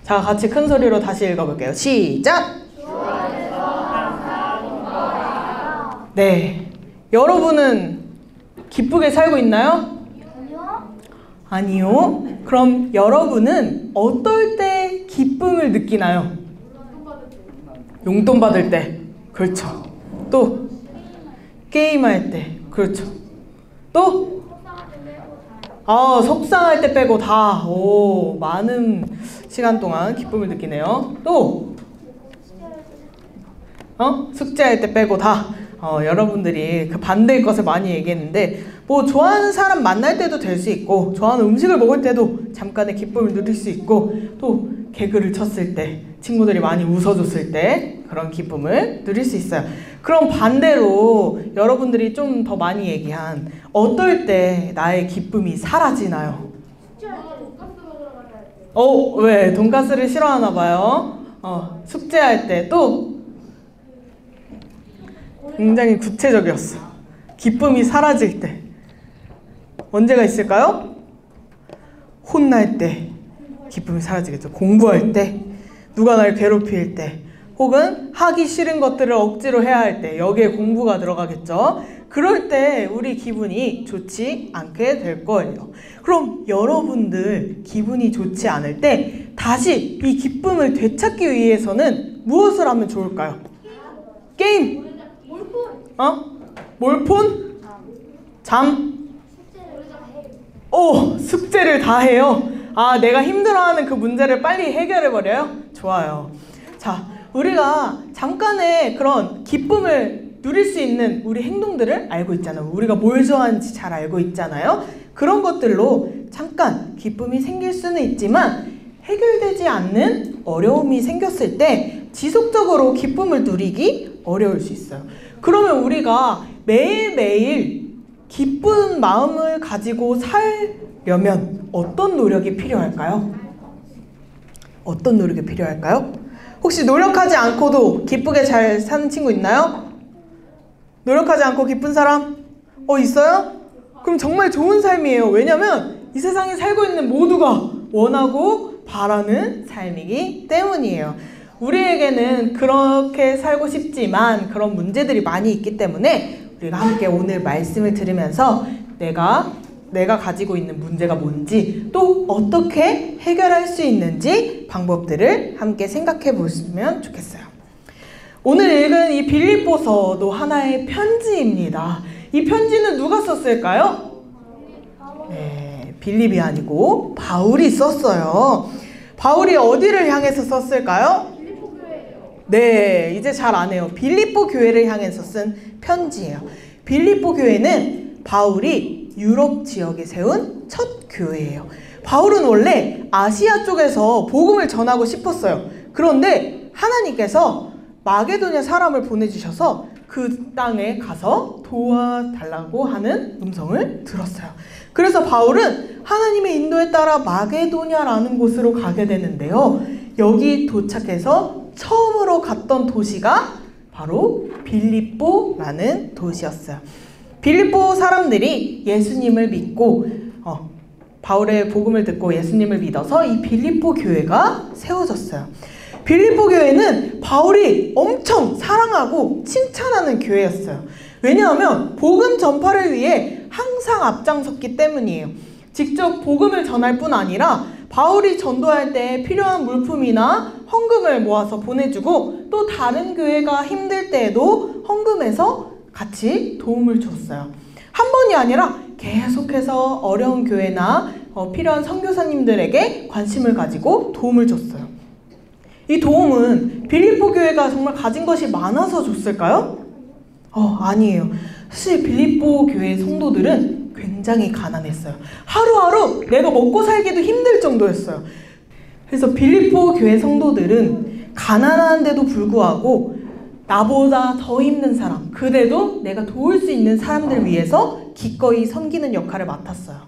자, 같이 큰 소리로 다시 읽어볼게요. 시작! 네. 여러분은 기쁘게 살고 있나요? 아니요. 그럼 여러분은 어떨 때 기쁨을 느끼나요? 용돈 받을 때. 그렇죠. 또 게임할 때. 그렇죠. 또 속상할 때 빼고 다. 오, 많은 시간 동안 기쁨을 느끼네요. 또 숙제할 때 빼고 다. 여러분들이 그 반대의 것을 많이 얘기했는데, 뭐 좋아하는 사람 만날 때도 될 수 있고, 좋아하는 음식을 먹을 때도 잠깐의 기쁨을 누릴 수 있고, 또 개그를 쳤을 때, 친구들이 많이 웃어줬을 때 그런 기쁨을 누릴 수 있어요. 그럼 반대로 여러분들이 좀 더 많이 얘기한 어떨 때 나의 기쁨이 사라지나요? 왜? 돈가스를 싫어하나 봐요. 숙제할 때. 또 굉장히 구체적이었어. 기쁨이 사라질 때. 언제가 있을까요? 혼날 때 기쁨이 사라지겠죠. 공부할 때, 누가 날 괴롭힐 때, 혹은 하기 싫은 것들을 억지로 해야 할 때, 여기에 공부가 들어가겠죠. 그럴 때 우리 기분이 좋지 않게 될 거예요. 그럼 여러분들 기분이 좋지 않을 때 다시 이 기쁨을 되찾기 위해서는 무엇을 하면 좋을까요? 게임! 몰폰? 잠? 숙제를 다 해요. 내가 힘들어하는 그 문제를 빨리 해결해버려요? 좋아요. 자, 우리가 잠깐의 그런 기쁨을 누릴 수 있는 우리 행동들을 알고 있잖아요. 우리가 뭘 좋아하는지 잘 알고 있잖아요. 그런 것들로 잠깐 기쁨이 생길 수는 있지만 해결되지 않는 어려움이 생겼을 때 지속적으로 기쁨을 누리기 어려울 수 있어요. 그러면 우리가 매일매일 기쁜 마음을 가지고 살려면 어떤 노력이 필요할까요? 어떤 노력이 필요할까요? 혹시 노력하지 않고도 기쁘게 잘 사는 친구 있나요? 노력하지 않고 기쁜 사람? 있어요? 그럼 정말 좋은 삶이에요. 왜냐면 이 세상에 살고 있는 모두가 원하고 바라는 삶이기 때문이에요. 우리에게는 그렇게 살고 싶지만 그런 문제들이 많이 있기 때문에 우리가 함께 오늘 말씀을 들으면서 내가 가지고 있는 문제가 뭔지, 또 어떻게 해결할 수 있는지 방법들을 함께 생각해 보시면 좋겠어요. 오늘 읽은 이 빌립보서도 하나의 편지입니다. 이 편지는 누가 썼을까요? 네, 빌립이 아니고 바울이 썼어요. 바울이 어디를 향해서 썼을까요? 네, 이제 잘 아네요. 빌립보 교회를 향해서 쓴 편지예요. 빌립보 교회는 바울이 유럽 지역에 세운 첫 교회예요. 바울은 원래 아시아 쪽에서 복음을 전하고 싶었어요. 그런데 하나님께서 마게도냐 사람을 보내주셔서 그 땅에 가서 도와달라고 하는 음성을 들었어요. 그래서 바울은 하나님의 인도에 따라 마게도냐라는 곳으로 가게 되는데요. 여기 도착해서 처음으로 갔던 도시가 바로 빌립보라는 도시였어요. 빌립보 사람들이 예수님을 믿고 바울의 복음을 듣고 예수님을 믿어서 이 빌립보 교회가 세워졌어요. 빌립보 교회는 바울이 엄청 사랑하고 칭찬하는 교회였어요. 왜냐하면 복음 전파를 위해 항상 앞장섰기 때문이에요. 직접 복음을 전할 뿐 아니라 바울이 전도할 때 필요한 물품이나 헌금을 모아서 보내주고, 또 다른 교회가 힘들 때에도 헌금해서 같이 도움을 줬어요. 한 번이 아니라 계속해서 어려운 교회나 필요한 선교사님들에게 관심을 가지고 도움을 줬어요. 이 도움은 빌립보 교회가 정말 가진 것이 많아서 줬을까요? 아니에요. 사실 빌립보 교회 성도들은 굉장히 가난했어요. 하루하루 내가 먹고 살기도 힘들 정도였어요. 그래서 빌립보 교회 성도들은 가난한데도 불구하고 나보다 더 힘든 사람, 그래도 내가 도울 수 있는 사람들 위해서 기꺼이 섬기는 역할을 맡았어요.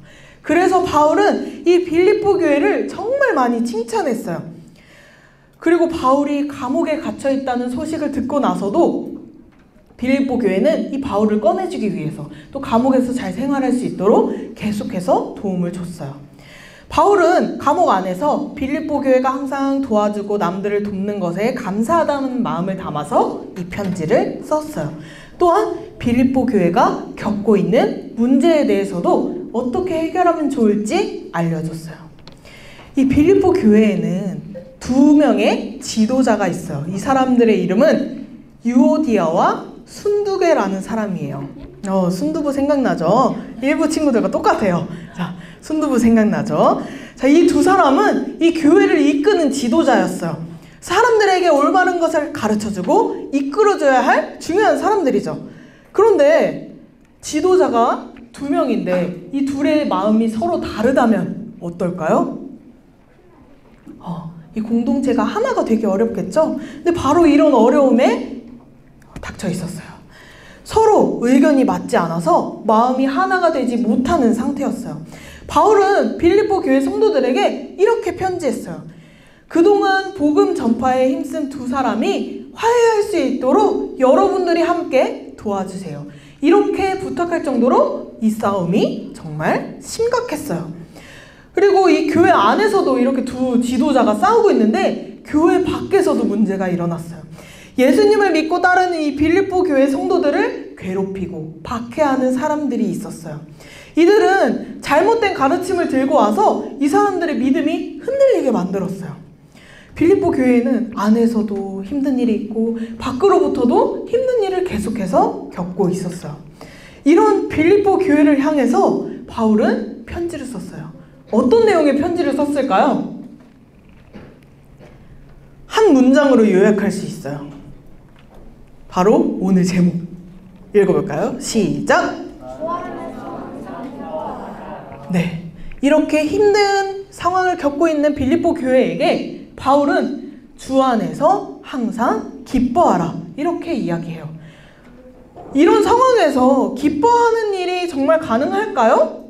그래서 바울은 이 빌립보 교회를 정말 많이 칭찬했어요. 그리고 바울이 감옥에 갇혀 있다는 소식을 듣고 나서도 빌립보 교회는 이 바울을 꺼내주기 위해서, 또 감옥에서 잘 생활할 수 있도록 계속해서 도움을 줬어요. 바울은 감옥 안에서 빌립보 교회가 항상 도와주고 남들을 돕는 것에 감사하다는 마음을 담아서 이 편지를 썼어요. 또한 빌립보 교회가 겪고 있는 문제에 대해서도 어떻게 해결하면 좋을지 알려줬어요. 이 빌립보 교회에는 2명의 지도자가 있어요. 이 사람들의 이름은 유오디아와 순두계라는 사람이에요. 순두부 생각나죠? 일부 친구들과 똑같아요. 자, 순두부 생각나죠? 자, 이 두 사람은 이 교회를 이끄는 지도자였어요. 사람들에게 올바른 것을 가르쳐주고 이끌어줘야 할 중요한 사람들이죠. 그런데 지도자가 2명인데 이 둘의 마음이 서로 다르다면 어떨까요? 이 공동체가 하나가 되기 어렵겠죠? 근데 바로 이런 어려움에 닥쳐 있었어요. 서로 의견이 맞지 않아서 마음이 하나가 되지 못하는 상태였어요. 바울은 빌립보 교회 성도들에게 이렇게 편지했어요. 그동안 복음 전파에 힘쓴 두 사람이 화해할 수 있도록 여러분들이 함께 도와주세요. 이렇게 부탁할 정도로 이 싸움이 정말 심각했어요. 그리고 이 교회 안에서도 이렇게 두 지도자가 싸우고 있는데 교회 밖에서도 문제가 일어났어요. 예수님을 믿고 따르는 이 빌립보 교회 성도들을 괴롭히고 박해하는 사람들이 있었어요. 이들은 잘못된 가르침을 들고 와서 이 사람들의 믿음이 흔들리게 만들었어요. 빌립보 교회는 안에서도 힘든 일이 있고 밖으로부터도 힘든 일을 계속해서 겪고 있었어요. 이런 빌립보 교회를 향해서 바울은 편지를 썼어요. 어떤 내용의 편지를 썼을까요? 한 문장으로 요약할 수 있어요. 바로 오늘 제목 읽어볼까요? 시작! 네, 이렇게 힘든 상황을 겪고 있는 빌립보 교회에게 바울은 주 안에서 항상 기뻐하라 이렇게 이야기해요. 이런 상황에서 기뻐하는 일이 정말 가능할까요?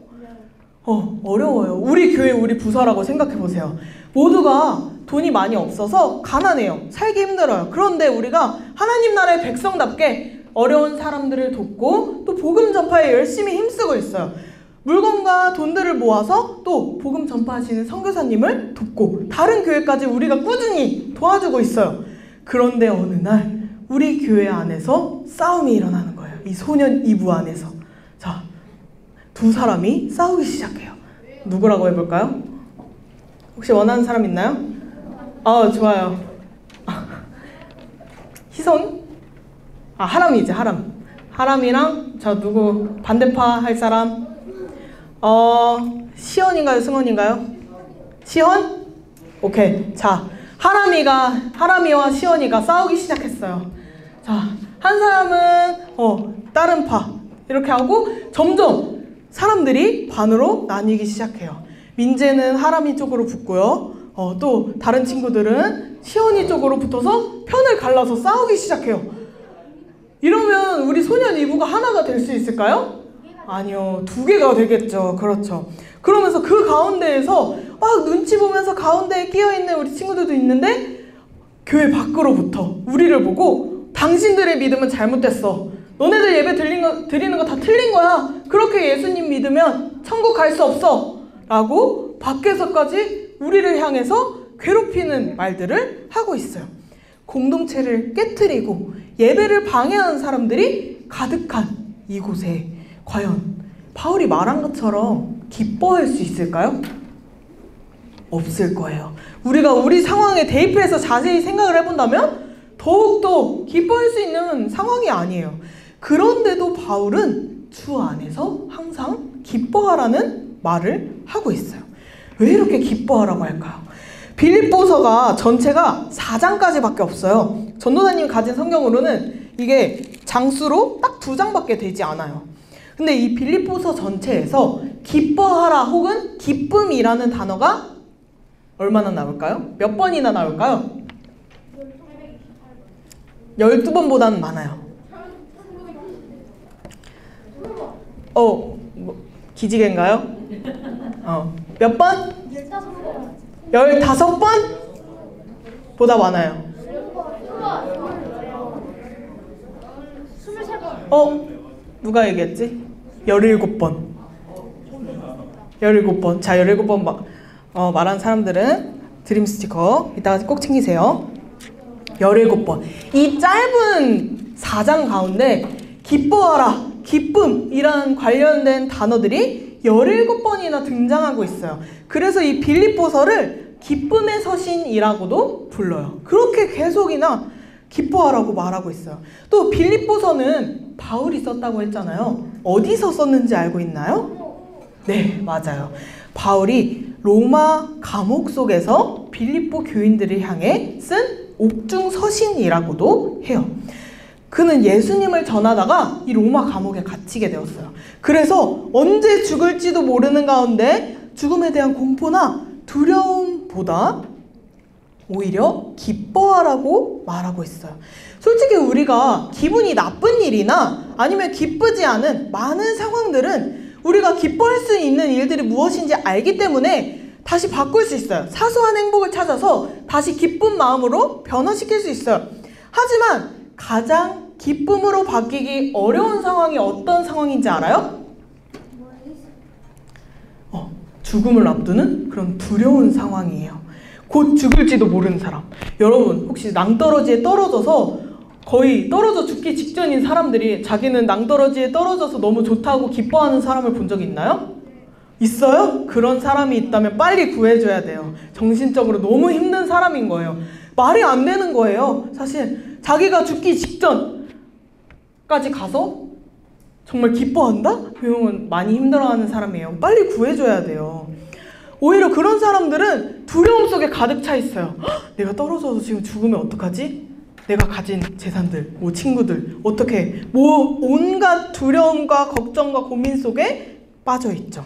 어려워요. 우리 교회, 우리 부서라고 생각해보세요. 모두가 돈이 많이 없어서 가난해요. 살기 힘들어요. 그런데 우리가 하나님 나라의 백성답게 어려운 사람들을 돕고 또 복음 전파에 열심히 힘쓰고 있어요. 물건과 돈들을 모아서 또 복음 전파하시는 선교사님을 돕고 다른 교회까지 우리가 꾸준히 도와주고 있어요. 그런데 어느 날 우리 교회 안에서 싸움이 일어나는 거예요. 이 소년 이부 안에서. 자, 두 사람이 싸우기 시작해요. 누구라고 해볼까요? 혹시 원하는 사람 있나요? 좋아요. 희선? 하람이지, 하람. 하람이랑 하람이랑 반대파 할 사람? 시헌인가요? 승헌인가요? 시헌? 오케이. 자, 하람이와 시헌이가 싸우기 시작했어요. 자, 한 사람은 다른 파 이렇게 하고 점점 사람들이 반으로 나뉘기 시작해요. 민재는 하람이 쪽으로 붙고요. 또 다른 친구들은 시헌이 쪽으로 붙어서 편을 갈라서 싸우기 시작해요. 이러면 우리 소년 이부가 하나가 될 수 있을까요? 아니요, 두 개가 되겠죠. 그렇죠. 그러면서 그 가운데에서 막 눈치 보면서 가운데에 끼어있는 우리 친구들도 있는데 교회 밖으로부터 우리를 보고 당신들의 믿음은 잘못됐어. 너네들 예배 드리는 거 다 틀린 거야. 그렇게 예수님 믿으면 천국 갈 수 없어. 라고 밖에서까지 우리를 향해서 괴롭히는 말들을 하고 있어요. 공동체를 깨트리고 예배를 방해하는 사람들이 가득한 이곳에 과연 바울이 말한 것처럼 기뻐할 수 있을까요? 없을 거예요. 우리가 우리 상황에 대입해서 자세히 생각을 해본다면 더욱더 기뻐할 수 있는 상황이 아니에요. 그런데도 바울은 주 안에서 항상 기뻐하라는 말을 하고 있어요. 왜 이렇게 기뻐하라고 할까요? 빌립보서가 전체가 4장까지밖에 없어요. 전도사님이 가진 성경으로는 이게 장수로 딱 2장밖에 되지 않아요. 근데 이 빌립보서 전체에서 기뻐하라 혹은 기쁨이라는 단어가 얼마나 나올까요? 몇 번이나 나올까요? 12번보다는 많아요. 기지개인가요? 몇 번? 15번? 보다 많아요. 23번. 누가 얘기했지? 17번. 17번. 자, 17번 말한 사람들은 드림 스티커 이따가 꼭 챙기세요. 17번. 이 짧은 4장 가운데 기뻐하라, 기쁨이란 관련된 단어들이 17번이나 등장하고 있어요. 그래서 이 빌립보서를 기쁨의 서신이라고도 불러요. 그렇게 계속이나 기뻐하라고 말하고 있어요. 또 빌립보서는 바울이 썼다고 했잖아요. 어디서 썼는지 알고 있나요? 네, 맞아요. 바울이 로마 감옥 속에서 빌립보 교인들을 향해 쓴 옥중 서신이라고도 해요. 그는 예수님을 전하다가 이 로마 감옥에 갇히게 되었어요. 그래서 언제 죽을지도 모르는 가운데 죽음에 대한 공포나 두려움보다 오히려 기뻐하라고 말하고 있어요. 솔직히 우리가 기분이 나쁜 일이나 아니면 기쁘지 않은 많은 상황들은 우리가 기뻐할 수 있는 일들이 무엇인지 알기 때문에 다시 바꿀 수 있어요. 사소한 행복을 찾아서 다시 기쁜 마음으로 변화시킬 수 있어요. 하지만 가장 기쁨으로 바뀌기 어려운 상황이 어떤 상황인지 알아요? 죽음을 앞두는 그런 두려운 상황이에요. 곧 죽을지도 모르는 사람. 여러분 혹시 낭떠러지에 떨어져서 거의 떨어져 죽기 직전인 사람들이 자기는 낭떠러지에 떨어져서 너무 좋다고 기뻐하는 사람을 본 적 있나요? 있어요? 그런 사람이 있다면 빨리 구해줘야 돼요. 정신적으로 너무 힘든 사람인 거예요. 말이 안 되는 거예요. 사실 자기가 죽기 직전까지 가서 정말 기뻐한다? 그 형은 많이 힘들어하는 사람이에요. 빨리 구해줘야 돼요. 오히려 그런 사람들은 두려움 속에 가득 차 있어요. 내가 떨어져서 지금 죽으면 어떡하지? 내가 가진 재산들, 친구들 어떻게 온갖 두려움과 걱정과 고민 속에 빠져 있죠.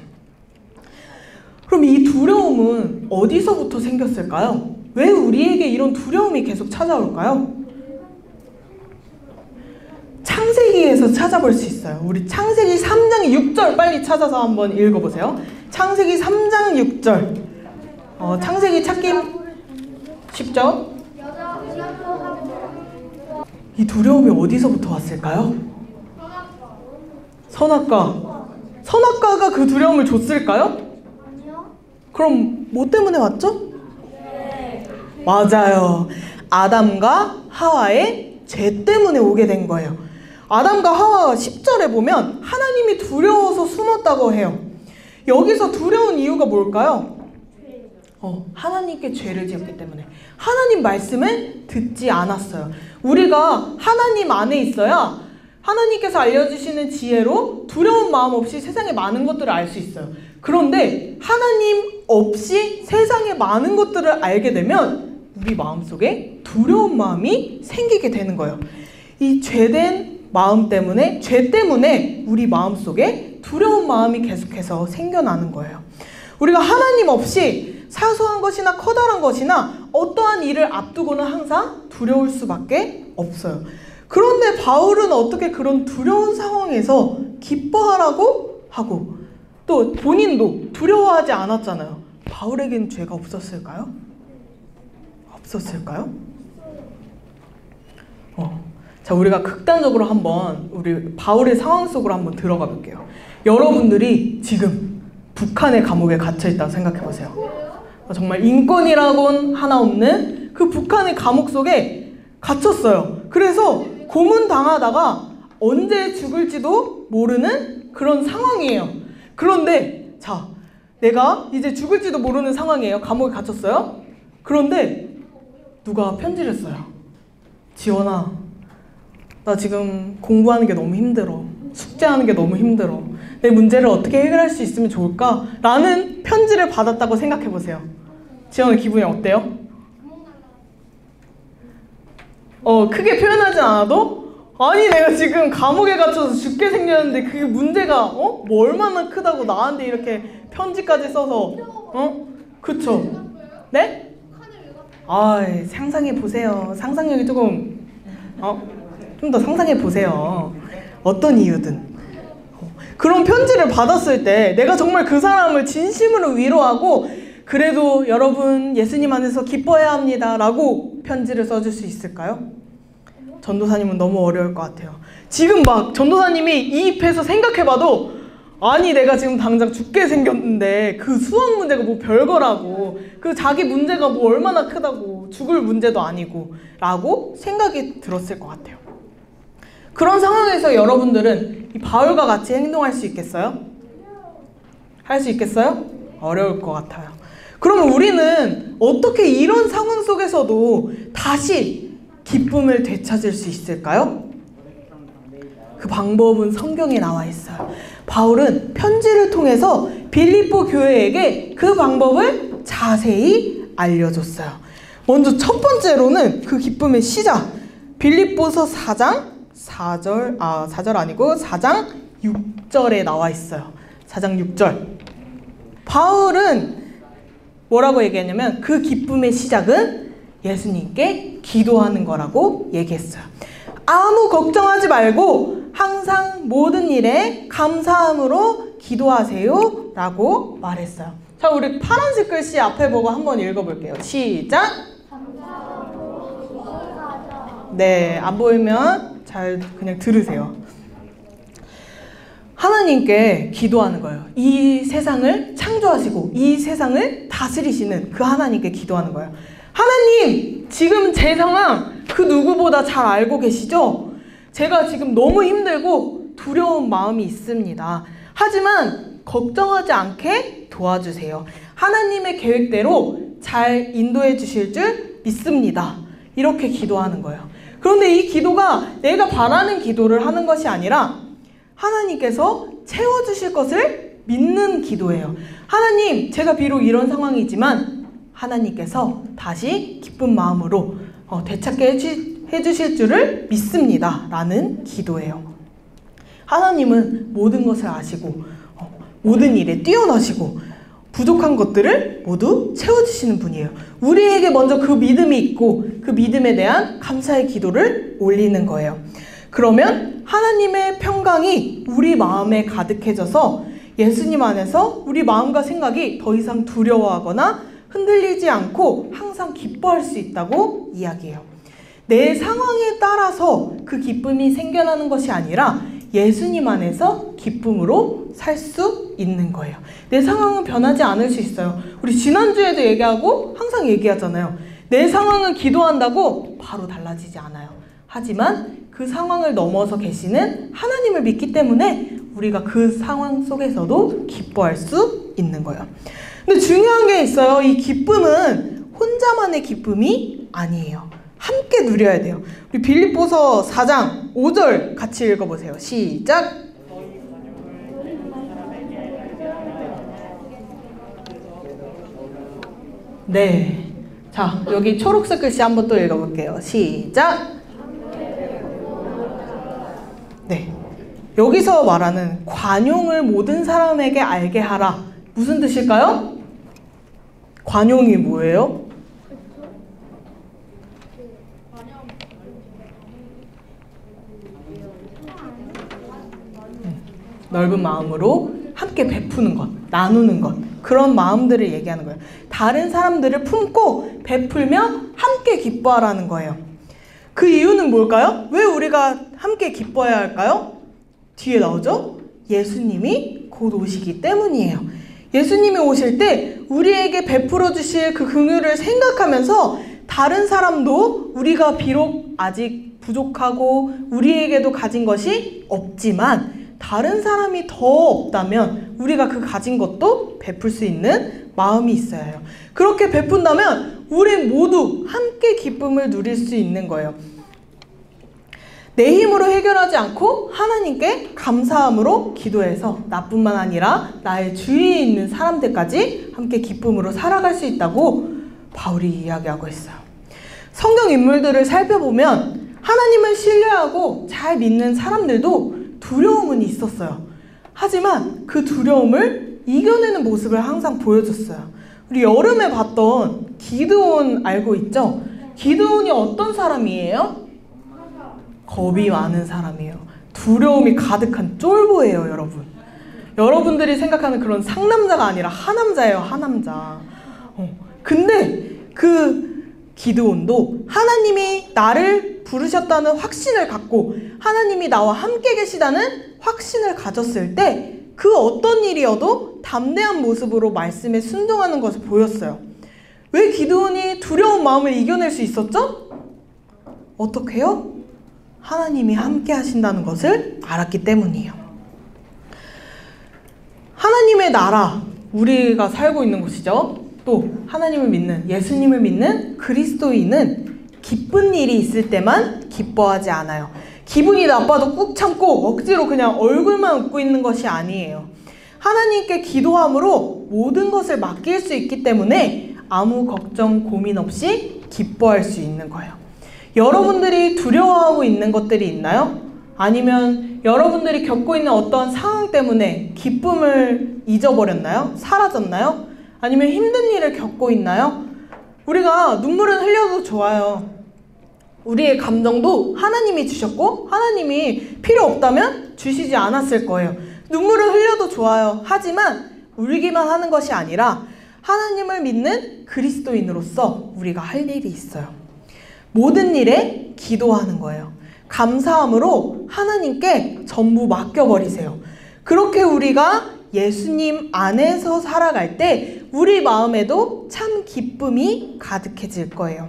그럼 이 두려움은 어디서부터 생겼을까요? 왜 우리에게 이런 두려움이 계속 찾아올까요? 창세기에서 찾아볼 수 있어요. 우리 창세기 3장 6절 빨리 찾아서 한번 읽어보세요. 창세기 3장 6절. 창세기 찾기 쉽죠? 이 두려움이 어디서부터 왔을까요? 선악과. 선악과가 그 두려움을 줬을까요? 그럼 뭐 때문에 왔죠? 맞아요. 아담과 하와의 죄 때문에 오게 된 거예요. 아담과 하와가 10절에 보면 하나님이 두려워서 숨었다고 해요. 여기서 두려운 이유가 뭘까요? 하나님께 죄를 지었기 때문에. 하나님 말씀을 듣지 않았어요. 우리가 하나님 안에 있어야 하나님께서 알려주시는 지혜로 두려운 마음 없이 세상의 많은 것들을 알 수 있어요. 그런데 하나님 없이 세상의 많은 것들을 알게 되면 우리 마음속에 두려운 마음이 생기게 되는 거예요. 이 죄된 마음 때문에, 죄 때문에 우리 마음속에 두려운 마음이 계속해서 생겨나는 거예요. 우리가 하나님 없이 사소한 것이나 커다란 것이나 어떠한 일을 앞두고는 항상 두려울 수밖에 없어요. 그런데 바울은 어떻게 그런 두려운 상황에서 기뻐하라고 하고 또 본인도 두려워하지 않았잖아요. 바울에겐 죄가 없었을까요? 없었을까요? 자, 우리가 극단적으로 한번 우리 바울의 상황 속으로 한번 들어가 볼게요. 여러분들이 지금 북한의 감옥에 갇혀 있다고 생각해 보세요. 정말 인권이라고는 하나 없는 그 북한의 감옥 속에 갇혔어요. 그래서 고문당하다가 언제 죽을지도 모르는 그런 상황이에요. 그런데 자, 내가 이제 죽을지도 모르는 상황이에요. 감옥에 갇혔어요. 그런데 누가 편지를 써요. 지원아, 나 지금 공부하는 게 너무 힘들어. 숙제하는 게 너무 힘들어. 내 문제를 어떻게 해결할 수 있으면 좋을까? 라는 편지를 받았다고 생각해 보세요. 지원은 기분이 어때요? 크게 표현하진 않아도 아니 내가 지금 감옥에 갇혀서 죽게 생겼는데 그게 문제가 뭐 얼마나 크다고 나한테 이렇게 편지까지 써서 그쵸? 네? 상상해 보세요. 상상력이 조금 좀 더 상상해 보세요. 어떤 이유든 그런 편지를 받았을 때 내가 정말 그 사람을 진심으로 위로하고 그래도 여러분 예수님 안에서 기뻐해야 합니다 라고 편지를 써줄 수 있을까요? 전도사님은 너무 어려울 것 같아요. 지금 막 전도사님이 이입해서 생각해봐도 아니 내가 지금 당장 죽게 생겼는데 그 수학 문제가 뭐 별거라고, 그 자기 문제가 뭐 얼마나 크다고, 죽을 문제도 아니고 라고 생각이 들었을 것 같아요. 그런 상황에서 여러분들은 이 바울과 같이 행동할 수 있겠어요? 할 수 있겠어요? 어려울 것 같아요. 그러면 우리는 어떻게 이런 상황 속에서도 다시 기쁨을 되찾을 수 있을까요? 그 방법은 성경에 나와 있어요. 바울은 편지를 통해서 빌립보 교회에게 그 방법을 자세히 알려줬어요. 먼저 첫 번째로는 그 기쁨의 시작, 빌립보서 4장 6절에 나와 있어요. 4장 6절. 바울은 뭐라고 얘기했냐면 그 기쁨의 시작은 예수님께 기도하는 거라고 얘기했어요. 아무 걱정하지 말고 항상 모든 일에 감사함으로 기도하세요 라고 말했어요. 자, 우리 파란색 글씨 앞에 보고 한번 읽어볼게요. 시작! 네, 안 보이면 잘 그냥 들으세요. 하나님께 기도하는 거예요. 이 세상을 창조하시고 이 세상을 다스리시는 그 하나님께 기도하는 거예요. 하나님, 지금 제 상황 그 누구보다 잘 알고 계시죠? 제가 지금 너무 힘들고 두려운 마음이 있습니다. 하지만 걱정하지 않게 도와주세요. 하나님의 계획대로 잘 인도해 주실 줄 믿습니다. 이렇게 기도하는 거예요. 그런데 이 기도가 내가 바라는 기도를 하는 것이 아니라 하나님께서 채워주실 것을 믿는 기도예요. 하나님, 제가 비록 이런 상황이지만 하나님께서 다시 기쁜 마음으로 되찾게 해주실 줄을 믿습니다 라는 기도예요. 하나님은 모든 것을 아시고 모든 일에 뛰어나시고 부족한 것들을 모두 채워주시는 분이에요. 우리에게 먼저 그 믿음이 있고 그 믿음에 대한 감사의 기도를 올리는 거예요. 그러면 하나님의 평강이 우리 마음에 가득해져서 예수님 안에서 우리 마음과 생각이 더 이상 두려워하거나 흔들리지 않고 항상 기뻐할 수 있다고 이야기해요. 내 상황에 따라서 그 기쁨이 생겨나는 것이 아니라 예수님 안에서 기쁨으로 살 수 있는 거예요. 내 상황은 변하지 않을 수 있어요. 우리 지난주에도 얘기하고 항상 얘기하잖아요. 내 상황은 기도한다고 바로 달라지지 않아요. 하지만 그 상황을 넘어서 계시는 하나님을 믿기 때문에 우리가 그 상황 속에서도 기뻐할 수 있는 거예요. 근데 중요한 게 있어요. 이 기쁨은 혼자만의 기쁨이 아니에요. 함께 누려야 돼요. 우리 빌립보서 4장 5절 같이 읽어보세요. 시작! 네. 자, 여기 초록색 글씨 한번 또 읽어볼게요. 시작! 네. 여기서 말하는 관용을 모든 사람에게 알게 하라. 무슨 뜻일까요? 관용이 뭐예요? 넓은 마음으로 함께 베푸는 것, 나누는 것, 그런 마음들을 얘기하는 거예요. 다른 사람들을 품고 베풀며 함께 기뻐하라는 거예요. 그 이유는 뭘까요? 왜 우리가 함께 기뻐해야 할까요? 뒤에 나오죠? 예수님이 곧 오시기 때문이에요. 예수님이 오실 때 우리에게 베풀어 주실 그 긍휼을 생각하면서 다른 사람도 우리가 비록 아직 부족하고 우리에게도 가진 것이 없지만 다른 사람이 더 없다면 우리가 그 가진 것도 베풀 수 있는 마음이 있어야 해요. 그렇게 베푼다면 우리 모두 함께 기쁨을 누릴 수 있는 거예요. 내 힘으로 해결하지 않고 하나님께 감사함으로 기도해서 나뿐만 아니라 나의 주위에 있는 사람들까지 함께 기쁨으로 살아갈 수 있다고 바울이 이야기하고 있어요. 성경 인물들을 살펴보면 하나님을 신뢰하고 잘 믿는 사람들도 두려움은 있었어요. 하지만 그 두려움을 이겨내는 모습을 항상 보여줬어요. 우리 여름에 봤던 기드온 알고 있죠? 기드온이 어떤 사람이에요? 겁이 많은 사람이에요. 두려움이 가득한 쫄보예요, 여러분. 여러분들이 생각하는 그런 상남자가 아니라 하남자예요, 하남자. 근데 그 기드온도 하나님이 나를 부르셨다는 확신을 갖고 하나님이 나와 함께 계시다는 확신을 가졌을 때 그 어떤 일이어도 담대한 모습으로 말씀에 순종하는 것을 보였어요. 왜 기드온이 두려운 마음을 이겨낼 수 있었죠? 어떻게요? 하나님이 함께 하신다는 것을 알았기 때문이에요. 하나님의 나라, 우리가 살고 있는 곳이죠. 또 하나님을 믿는, 예수님을 믿는 그리스도인은 기쁜 일이 있을 때만 기뻐하지 않아요. 기분이 나빠도 꾹 참고 억지로 그냥 얼굴만 웃고 있는 것이 아니에요. 하나님께 기도함으로 모든 것을 맡길 수 있기 때문에 아무 걱정, 고민 없이 기뻐할 수 있는 거예요. 여러분들이 두려워하고 있는 것들이 있나요? 아니면 여러분들이 겪고 있는 어떤 상황 때문에 기쁨을 잊어버렸나요? 사라졌나요? 아니면 힘든 일을 겪고 있나요? 우리가 눈물은 흘려도 좋아요. 우리의 감정도 하나님이 주셨고 하나님이 필요 없다면 주시지 않았을 거예요. 눈물을 흘려도 좋아요. 하지만 울기만 하는 것이 아니라 하나님을 믿는 그리스도인으로서 우리가 할 일이 있어요. 모든 일에 기도하는 거예요. 감사함으로 하나님께 전부 맡겨버리세요. 그렇게 우리가 예수님 안에서 살아갈 때 우리 마음에도 참 기쁨이 가득해질 거예요.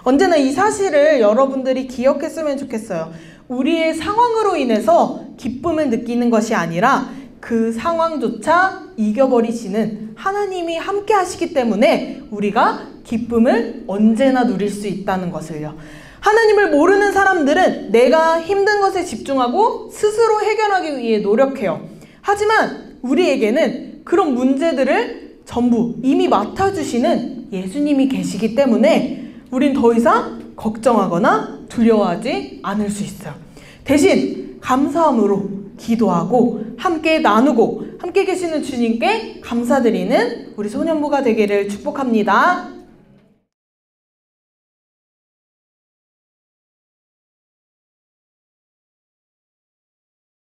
언제나 이 사실을 여러분들이 기억했으면 좋겠어요. 우리의 상황으로 인해서 기쁨을 느끼는 것이 아니라 그 상황조차 이겨버리시는 하나님이 함께 하시기 때문에 우리가 기쁨을 언제나 누릴 수 있다는 것을요. 하나님을 모르는 사람들은 내가 힘든 것에 집중하고 스스로 해결하기 위해 노력해요. 하지만 우리에게는 그런 문제들을 전부 이미 맡아주시는 예수님이 계시기 때문에 우린 더 이상 걱정하거나 두려워하지 않을 수 있어요. 대신 감사함으로 기도하고 함께 나누고 함께 계시는 주님께 감사드리는 우리 소년부가 되기를 축복합니다.